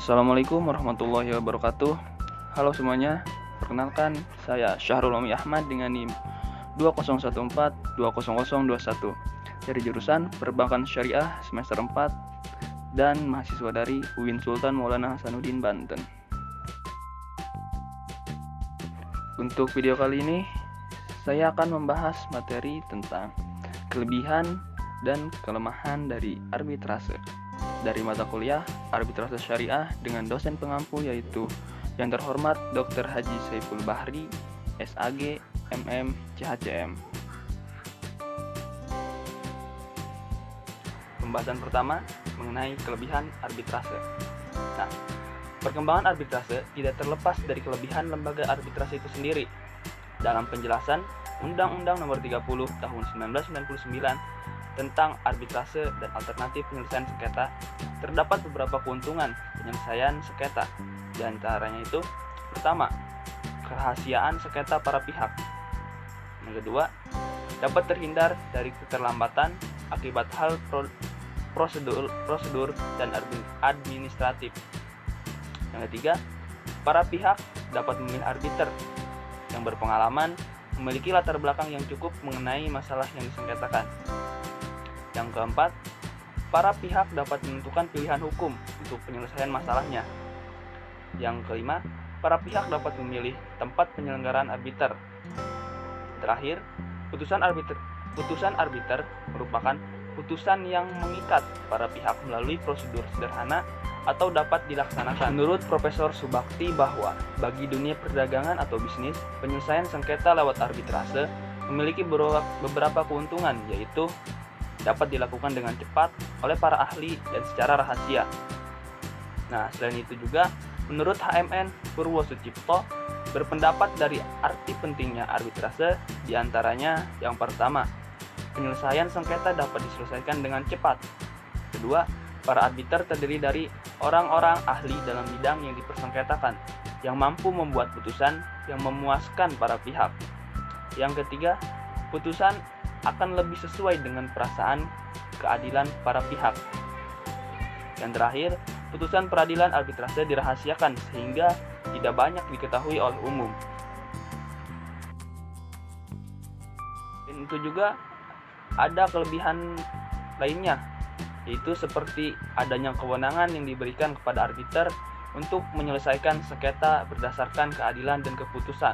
Assalamualaikum warahmatullahi wabarakatuh. Halo semuanya, perkenalkan saya Syahrul Omi Ahmad dengan NIM 2014200021 dari jurusan Perbankan Syariah semester 4 dan mahasiswa dari UIN Sultan Maulana Hasanuddin Banten. Untuk video kali ini, saya akan membahas materi tentang kelebihan dan kelemahan dari arbitrase dari mata kuliah Arbitrase Syariah dengan dosen pengampu yaitu yang terhormat Dr. Haji Saiful Bahri, SAG, MM, CHCM. Pembahasan pertama mengenai kelebihan arbitrase. Nah, perkembangan arbitrase tidak terlepas dari kelebihan lembaga arbitrase itu sendiri. Dalam penjelasan Undang-Undang Nomor 30 Tahun 1999 tentang arbitrase dan alternatif penyelesaian sengketa, terdapat beberapa keuntungan penyelesaian sengketa. Di antaranya itu, pertama, kerahasiaan sengketa para pihak. Yang kedua, dapat terhindar dari keterlambatan akibat hal prosedur dan administratif. Yang ketiga, para pihak dapat memilih arbiter yang berpengalaman, memiliki latar belakang yang cukup mengenai masalah yang disengketakan. Yang keempat, para pihak dapat menentukan pilihan hukum untuk penyelesaian masalahnya. Yang kelima, para pihak dapat memilih tempat penyelenggaraan arbiter. Terakhir, putusan arbiter merupakan putusan yang mengikat para pihak melalui prosedur sederhana atau dapat dilaksanakan. Menurut Profesor Subakti bahwa bagi dunia perdagangan atau bisnis, penyelesaian sengketa lewat arbitrase memiliki beberapa keuntungan, yaitu dapat dilakukan dengan cepat oleh para ahli dan secara rahasia. Nah, selain itu juga, menurut HMN Purwosucipto berpendapat dari arti pentingnya arbitrase, diantaranya yang pertama, penyelesaian sengketa dapat diselesaikan dengan cepat. Kedua, para arbiter terdiri dari orang-orang ahli dalam bidang yang dipersengketakan, yang mampu membuat putusan yang memuaskan para pihak. Yang ketiga, putusan akan lebih sesuai dengan perasaan keadilan para pihak. Yang terakhir, putusan peradilan arbitrase dirahasiakan sehingga tidak banyak diketahui oleh umum. Dan itu juga ada kelebihan lainnya, yaitu seperti adanya kewenangan yang diberikan kepada arbiter untuk menyelesaikan sengketa berdasarkan keadilan dan keputusan.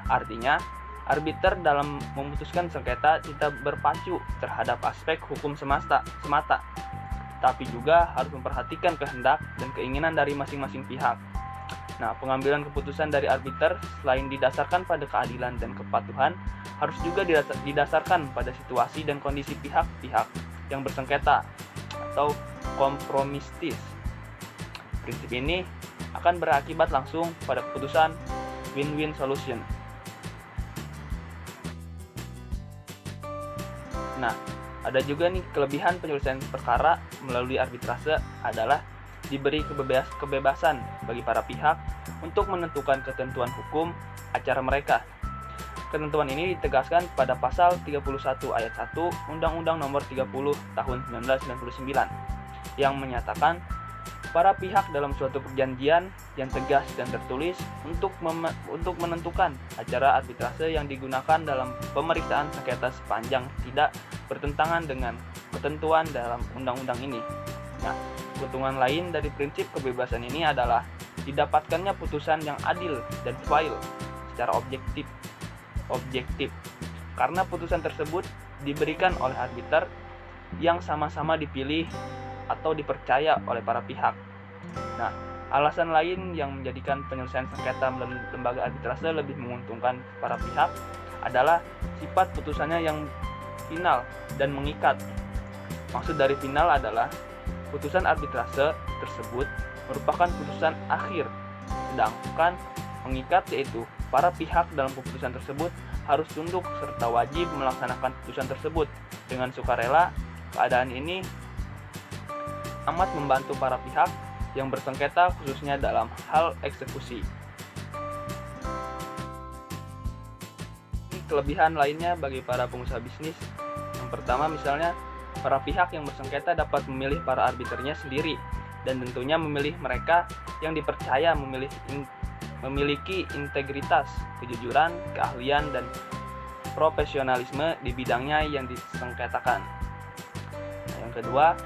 Artinya, arbiter dalam memutuskan sengketa tidak berpacu terhadap aspek hukum semata, tapi juga harus memperhatikan kehendak dan keinginan dari masing-masing pihak. Nah, pengambilan keputusan dari arbiter selain didasarkan pada keadilan dan kepatuhan, harus juga didasarkan pada situasi dan kondisi pihak-pihak yang bersengketa atau kompromistis. Prinsip ini akan berakibat langsung pada keputusan win-win solution. Nah, ada juga nih kelebihan penyelesaian perkara melalui arbitrase adalah diberi kebebasan bagi para pihak untuk menentukan ketentuan hukum acara mereka. Ketentuan ini ditegaskan pada pasal 31 ayat 1 Undang-Undang Nomor 30 Tahun 1999 yang menyatakan para pihak dalam suatu perjanjian yang tegas dan tertulis untuk menentukan acara arbitrase yang digunakan dalam pemeriksaan sengketa sepanjang tidak bertentangan dengan ketentuan dalam undang-undang ini. Nah, keuntungan lain dari prinsip kebebasan ini adalah didapatkannya putusan yang adil dan fair secara objektif karena putusan tersebut diberikan oleh arbiter yang sama-sama dipilih atau dipercaya oleh para pihak. Nah, alasan lain yang menjadikan penyelesaian sengketa melalui lembaga arbitrase lebih menguntungkan para pihak adalah sifat putusannya yang final dan mengikat. Maksud dari final adalah putusan arbitrase tersebut merupakan putusan akhir, sedangkan mengikat yaitu para pihak dalam keputusan tersebut harus tunduk serta wajib melaksanakan putusan tersebut dengan sukarela. Keadaan ini amat membantu para pihak yang bersengketa khususnya dalam hal eksekusi. Kelebihan lainnya bagi para pengusaha bisnis. Yang pertama misalnya, para pihak yang bersengketa dapat memilih para arbiternya sendiri dan tentunya memilih mereka yang dipercaya memiliki integritas, kejujuran, keahlian, dan profesionalisme di bidangnya yang disengketakan. Nah, yang kedua,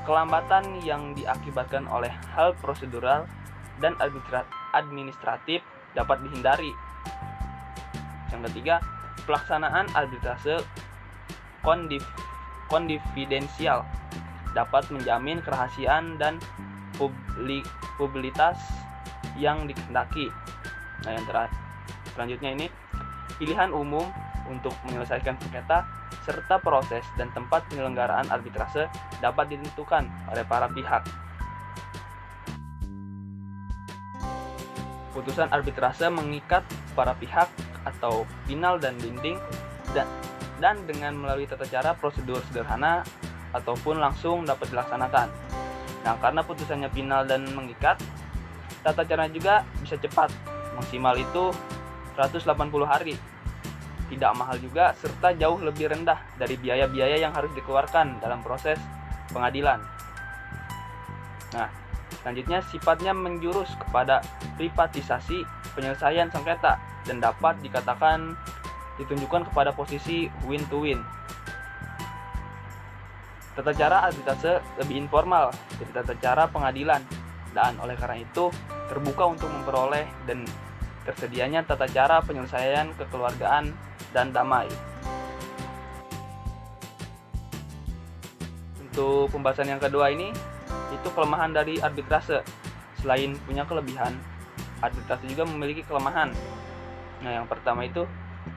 kelambatan yang diakibatkan oleh hal prosedural dan administratif dapat dihindari. Yang ketiga, pelaksanaan arbitrase konfidensial dapat menjamin kerahasiaan dan publikitas yang dikehendaki. Nah, yang selanjutnya ini, pilihan umum untuk menyelesaikan sengketa serta proses dan tempat penyelenggaraan arbitrase dapat ditentukan oleh para pihak. Putusan arbitrase mengikat para pihak atau final dan binding dan dengan melalui tata cara prosedur sederhana ataupun langsung dapat dilaksanakan. Nah, karena putusannya final dan mengikat, tata caranya juga bisa cepat, maksimal itu 180 hari. Tidak mahal juga serta jauh lebih rendah dari biaya-biaya yang harus dikeluarkan dalam proses pengadilan. Nah, selanjutnya sifatnya menjurus kepada privatisasi penyelesaian sengketa dan dapat dikatakan ditunjukkan kepada posisi win to win. Tata cara arbitrase lebih informal dari tata cara pengadilan dan oleh karena itu terbuka untuk memperoleh dan tersedianya tata cara penyelesaian kekeluargaan dan damai. Untuk pembahasan yang kedua ini, itu kelemahan dari arbitrase. Selain punya kelebihan, arbitrase juga memiliki kelemahan. Nah, yang pertama itu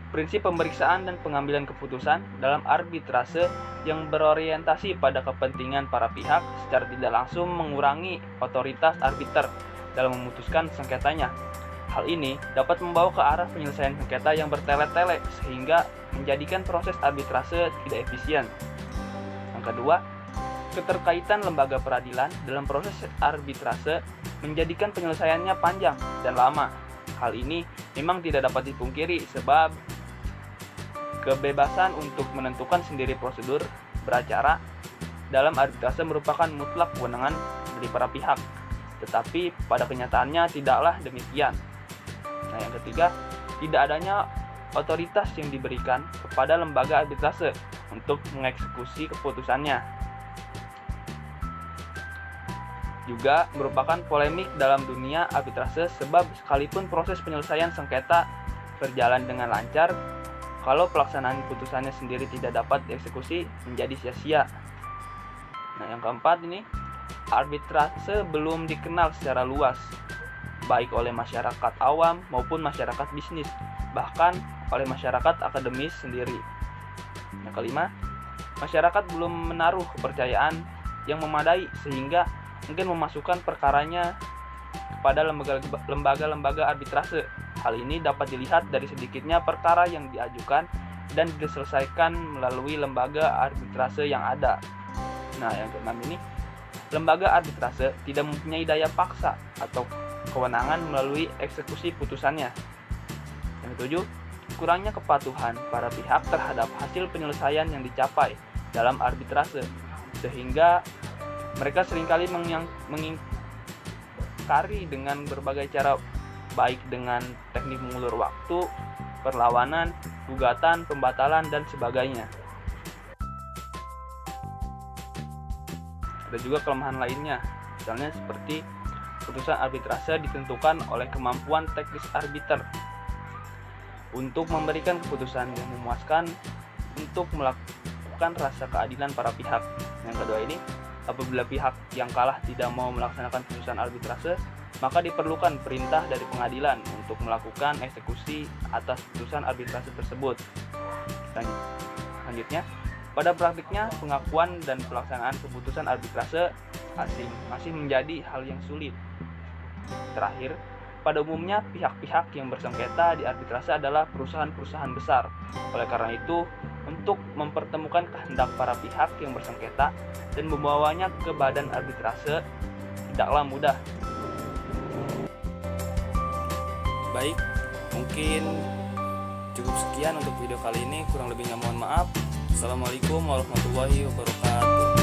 prinsip pemeriksaan dan pengambilan keputusan dalam arbitrase yang berorientasi pada kepentingan para pihak secara tidak langsung mengurangi otoritas arbiter dalam memutuskan sengketanya. Hal ini dapat membawa ke arah penyelesaian sengketa yang bertele-tele sehingga menjadikan proses arbitrase tidak efisien. Yang kedua, keterkaitan lembaga peradilan dalam proses arbitrase menjadikan penyelesaiannya panjang dan lama. Hal ini memang tidak dapat dipungkiri sebab kebebasan untuk menentukan sendiri prosedur beracara dalam arbitrase merupakan mutlak kewenangan dari para pihak. Tetapi pada kenyataannya tidaklah demikian. Nah, yang ketiga, tidak adanya otoritas yang diberikan kepada lembaga arbitrase untuk mengeksekusi keputusannya. Juga merupakan polemik dalam dunia arbitrase sebab sekalipun proses penyelesaian sengketa berjalan dengan lancar, kalau pelaksanaan putusannya sendiri tidak dapat dieksekusi menjadi sia-sia. Nah, yang keempat ini, arbitrase belum dikenal secara luas, baik oleh masyarakat awam maupun masyarakat bisnis, bahkan oleh masyarakat akademis sendiri. Yang kelima, masyarakat belum menaruh kepercayaan yang memadai sehingga mungkin memasukkan perkaranya kepada lembaga-lembaga arbitrase. Hal ini dapat dilihat dari sedikitnya perkara yang diajukan dan diselesaikan melalui lembaga arbitrase yang ada. Nah, yang keenam ini, lembaga arbitrase tidak mempunyai daya paksa atau kewenangan melalui eksekusi putusannya. Yang ketujuh, kurangnya kepatuhan para pihak terhadap hasil penyelesaian yang dicapai dalam arbitrase, sehingga mereka seringkali mengingkari dengan berbagai cara, baik dengan teknik mengulur waktu, perlawanan, gugatan, pembatalan, dan sebagainya. Ada juga kelemahan lainnya, misalnya seperti putusan arbitrase ditentukan oleh kemampuan teknis arbiter untuk memberikan keputusan yang memuaskan untuk melakukan rasa keadilan para pihak. Yang kedua ini, apabila pihak yang kalah tidak mau melaksanakan putusan arbitrase, maka diperlukan perintah dari pengadilan untuk melakukan eksekusi atas putusan arbitrase tersebut. Selanjutnya, pada praktiknya pengakuan dan pelaksanaan keputusan arbitrase asing masih menjadi hal yang sulit. Terakhir, pada umumnya pihak-pihak yang bersengketa di arbitrase adalah perusahaan-perusahaan besar. Oleh karena itu, untuk mempertemukan kehendak para pihak yang bersengketa dan membawanya ke badan arbitrase tidaklah mudah. Baik, mungkin cukup sekian untuk video kali ini. Kurang lebihnya mohon maaf. Assalamualaikum warahmatullahi wabarakatuh.